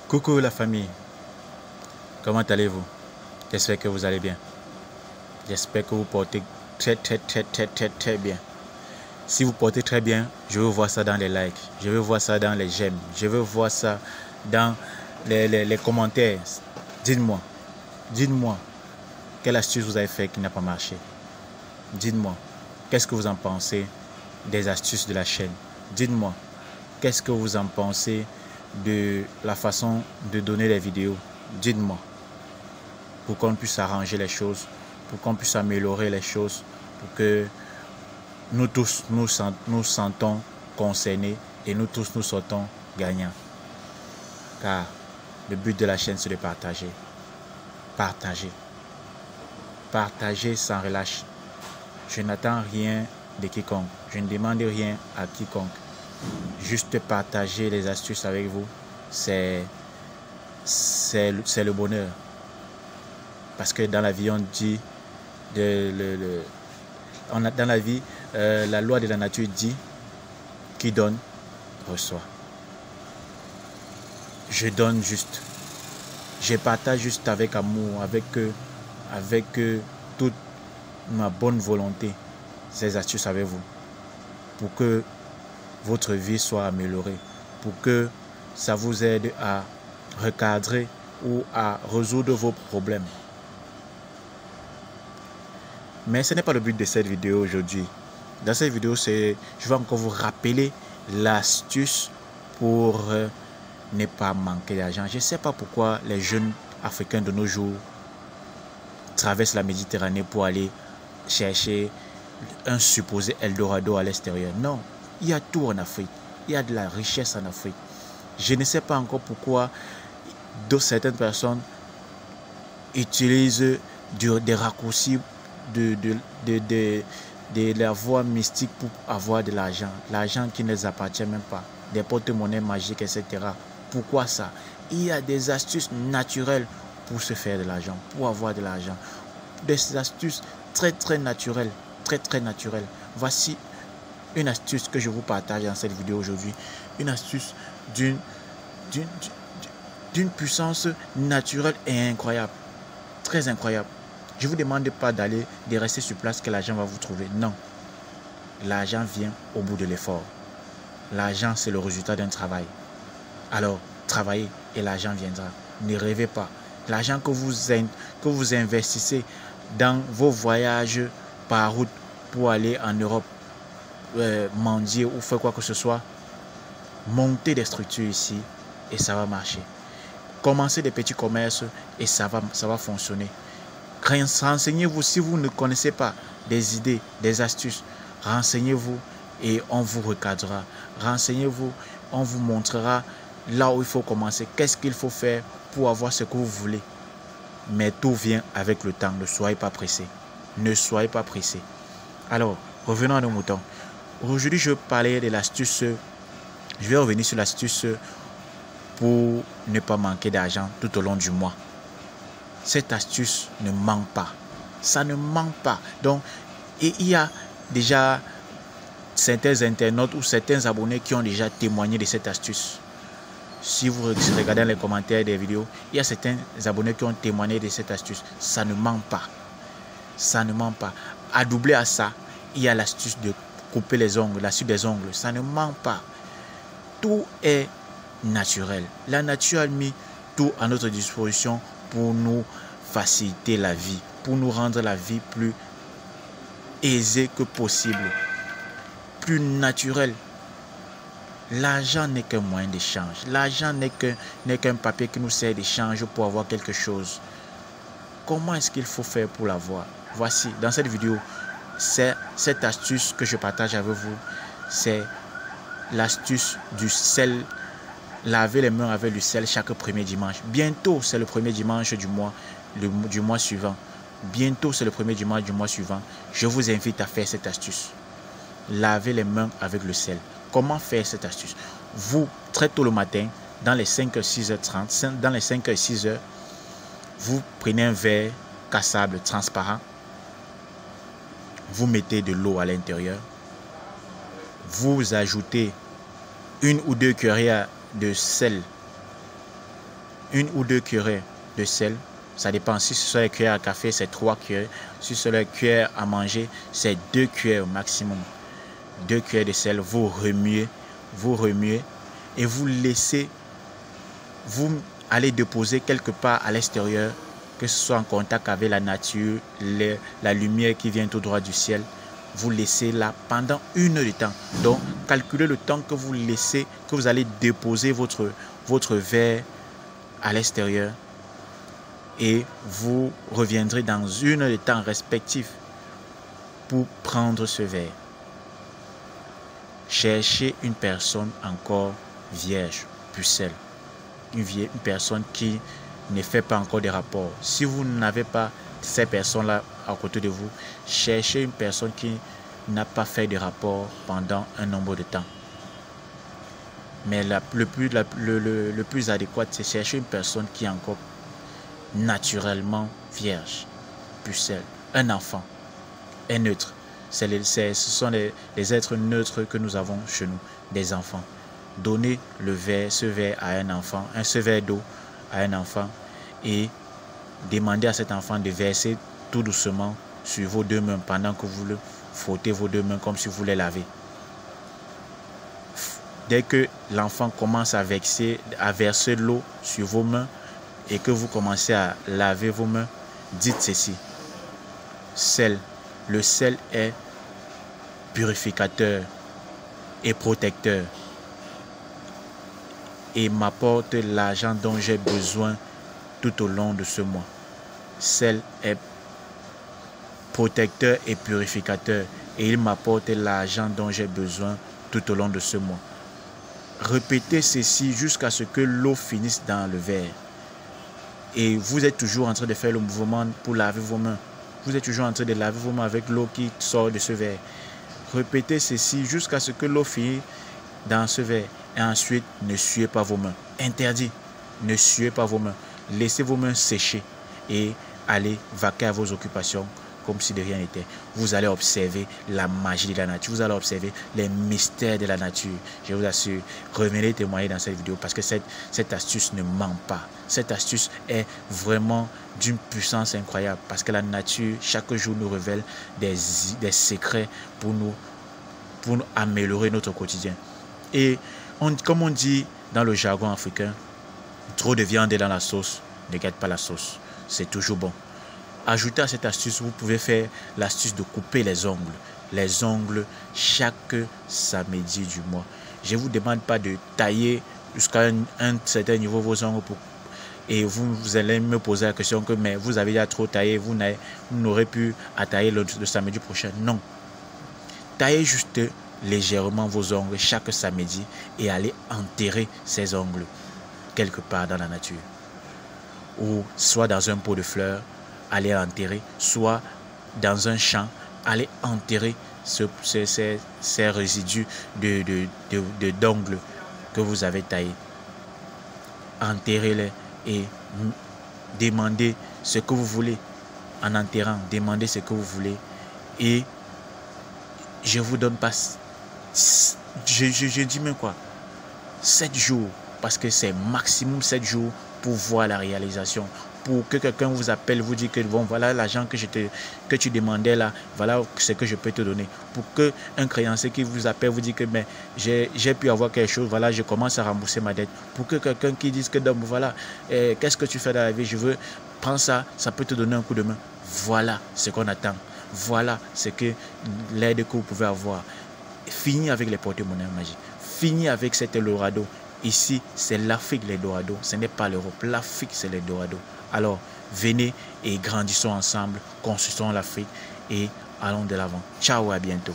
Coucou la famille, comment allez-vous? J'espère que vous allez bien. J'espère que vous portez très bien. Si vous portez très bien, je veux voir ça dans les likes, je veux voir ça dans les j'aime, je veux voir ça dans les commentaires. Dites-moi, quelle astuce vous avez fait qui n'a pas marché? Dites-moi, qu'est-ce que vous en pensez des astuces de la chaîne? Dites-moi, qu'est-ce que vous en pensez de la façon de donner les vidéos? Dites-moi, pour qu'on puisse arranger les choses, pour qu'on puisse améliorer les choses, pour que nous tous nous sentons concernés et nous tous nous sortons gagnants. Car le but de la chaîne, c'est de partager. Partager sans relâche. Je n'attends rien de quiconque. Je ne demande rien à quiconque. Juste partager les astuces avec vous, c'est le bonheur. Parce que dans la vie, on dit, dans la vie, la loi de la nature dit, qui donne, reçoit. Je donne juste. Je partage juste avec amour, avec toute ma bonne volonté, ces astuces avec vous. Pour que votre vie soit améliorée, pour que ça vous aide à recadrer ou à résoudre vos problèmes. Mais ce n'est pas le but de cette vidéo aujourd'hui. Dans cette vidéo, je vais encore vous rappeler l'astuce pour ne pas manquer d'argent. Je ne sais pas pourquoi les jeunes africains de nos jours traversent la Méditerranée pour aller chercher un supposé Eldorado à l'extérieur. Non, il y a tout en Afrique. Il y a de la richesse en Afrique. Je ne sais pas encore pourquoi certaines personnes utilisent des raccourcis de la voie mystique pour avoir de l'argent. L'argent qui ne les appartient même pas. Des porte-monnaies magiques, etc. Pourquoi ça? Il y a des astuces naturelles pour se faire de l'argent, pour avoir de l'argent. Des astuces très naturelles. Très naturelles. Voici une astuce que je vous partage dans cette vidéo aujourd'hui. Une astuce d'une puissance naturelle et incroyable. Très incroyable. Je ne vous demande pas de rester sur place que l'argent va vous trouver. Non. L'argent vient au bout de l'effort. L'argent, c'est le résultat d'un travail. Alors, travaillez et l'argent viendra. Ne rêvez pas. L'argent que vous investissez dans vos voyages par route pour aller en Europe, mendier ou faire quoi que ce soit, montez des structures ici et ça va marcher. Commencez des petits commerces et ça va fonctionner. Renseignez-vous si vous ne connaissez pas des idées, des astuces. Renseignez-vous et on vous recadrera. Renseignez-vous, on vous montrera là où il faut commencer. Qu'est-ce qu'il faut faire pour avoir ce que vous voulez. Mais tout vient avec le temps. Ne soyez pas pressés. Ne soyez pas pressés. Alors, revenons à nos moutons. Aujourd'hui, je vais parler de l'astuce. Je vais revenir sur l'astuce pour ne pas manquer d'argent tout au long du mois. Cette astuce ne manque pas. Ça ne manque pas. Donc, et il y a déjà certains internautes ou certains abonnés qui ont déjà témoigné de cette astuce. Si vous regardez les commentaires des vidéos, il y a certains abonnés qui ont témoigné de cette astuce. Ça ne manque pas. Ça ne manque pas. À doubler à ça, il y a l'astuce de couper les ongles, l'astuce des ongles. Ça ne manque pas. Tout est naturel. La nature a mis tout à notre disposition pour nous faciliter la vie, pour nous rendre la vie plus aisée que possible, plus naturelle. L'argent n'est qu'un moyen d'échange. L'argent n'est qu'un papier qui nous sert d'échange pour avoir quelque chose. Comment est-ce qu'il faut faire pour l'avoir? Voici, dans cette vidéo, c'est cette astuce que je partage avec vous. C'est l'astuce du sel. Laver les mains avec du sel chaque premier dimanche. Bientôt, c'est le premier dimanche du mois suivant. Bientôt, c'est le premier dimanche du mois suivant. Je vous invite à faire cette astuce. Laver les mains avec le sel. Comment faire cette astuce? Vous, très tôt le matin, dans les 5h, 6h30, dans les 5h et 6h, vous prenez un verre cassable transparent. Vous mettez de l'eau à l'intérieur. Vous ajoutez 1 ou 2 cuillères de sel 1 ou 2 cuillerées de sel. Ça dépend. Si ce sont les cuillères à café, c'est 3 cuillères. Si ce sont les cuillères à manger, c'est 2 cuillères au maximum. 2 cuillères de sel. Vous remuez et vous laissez, vous allez déposer quelque part à l'extérieur, que ce soit en contact avec la nature, la lumière qui vient tout droit du ciel. Vous laissez là pendant 1 heure de temps. Donc, calculez le temps que vous laissez, que vous allez déposer votre verre à l'extérieur. Et vous reviendrez dans 1 heure de temps respectif pour prendre ce verre. Cherchez une personne encore vierge, pucelle. Une personne qui ne fait pas encore des rapports. Si vous n'avez pas ces personnes-là à côté de vous, cherchez une personne qui n'a pas fait de rapports pendant un nombre de temps. Mais le plus adéquat, c'est chercher une personne qui est encore naturellement vierge, pucelle, un enfant, est neutre. Ce sont les êtres neutres que nous avons chez nous, des enfants. Donnez ce verre à un enfant, ce verre d'eau à un enfant et demandez à cet enfant de verser tout doucement sur vos 2 mains pendant que vous le frottez vos 2 mains comme si vous les lavez. Dès que l'enfant commence à verser l'eau sur vos mains et que vous commencez à laver vos mains, dites ceci. Le sel est purificateur et protecteur et m'apporte l'argent dont j'ai besoin tout au long de ce mois. Sel est protecteur et purificateur et il m'apporte l'argent dont j'ai besoin tout au long de ce mois. Répétez ceci jusqu'à ce que l'eau finisse dans le verre. Et vous êtes toujours en train de faire le mouvement pour laver vos mains. Vous êtes toujours en train de laver vos mains avec l'eau qui sort de ce verre. Répétez ceci jusqu'à ce que l'eau finisse dans ce verre. Et ensuite, ne suez pas vos mains. Interdit. Ne suez pas vos mains. Laissez vos mains sécher et allez vaquer à vos occupations comme si de rien n'était. Vous allez observer la magie de la nature. Vous allez observer les mystères de la nature. Je vous assure, revenez témoigner dans cette vidéo parce que cette astuce ne ment pas. Cette astuce est vraiment d'une puissance incroyable parce que la nature, chaque jour, nous révèle des secrets pour nous améliorer notre quotidien. Et comme on dit dans le jargon africain, trop de viande est dans la sauce, ne gâte pas la sauce. C'est toujours bon. Ajoutez à cette astuce, vous pouvez faire l'astuce de couper les ongles. Les ongles chaque samedi du mois. Je ne vous demande pas de tailler jusqu'à un certain niveau vos ongles et vous allez me poser la question que mais vous avez déjà trop taillé, vous n'aurez plus à tailler le samedi prochain. Non. Taillez juste légèrement vos ongles chaque samedi et allez enterrer ces ongles quelque part dans la nature. Ou soit dans un pot de fleurs, allez enterrer, soit dans un champ, allez enterrer ces résidus d'ongles que vous avez taillés. Enterrez-les et demandez ce que vous voulez. En enterrant, demandez ce que vous voulez. Et je vous donne pas, je dis même quoi, 7 jours, parce que c'est maximum 7 jours pour voir la réalisation. Pour que quelqu'un vous appelle, vous dit que bon, voilà l'argent que tu demandais là, voilà ce que je peux te donner. Pour qu'un créancier qui vous appelle vous dit que mais j'ai pu avoir quelque chose, voilà, je commence à rembourser ma dette. Pour que quelqu'un qui dise que donc, voilà, qu'est-ce que tu fais dans la vie, je veux, prends ça, ça peut te donner un coup de main. Voilà ce qu'on attend. Voilà ce que l'aide que vous pouvez avoir. Fini avec les porte-monnaies magiques. Fini avec cet Eldorado. Ici, c'est l'Afrique l'Eldorado. Ce n'est pas l'Europe. L'Afrique, c'est l'Eldorado. Alors, venez et grandissons ensemble, construisons l'Afrique et allons de l'avant. Ciao, à bientôt.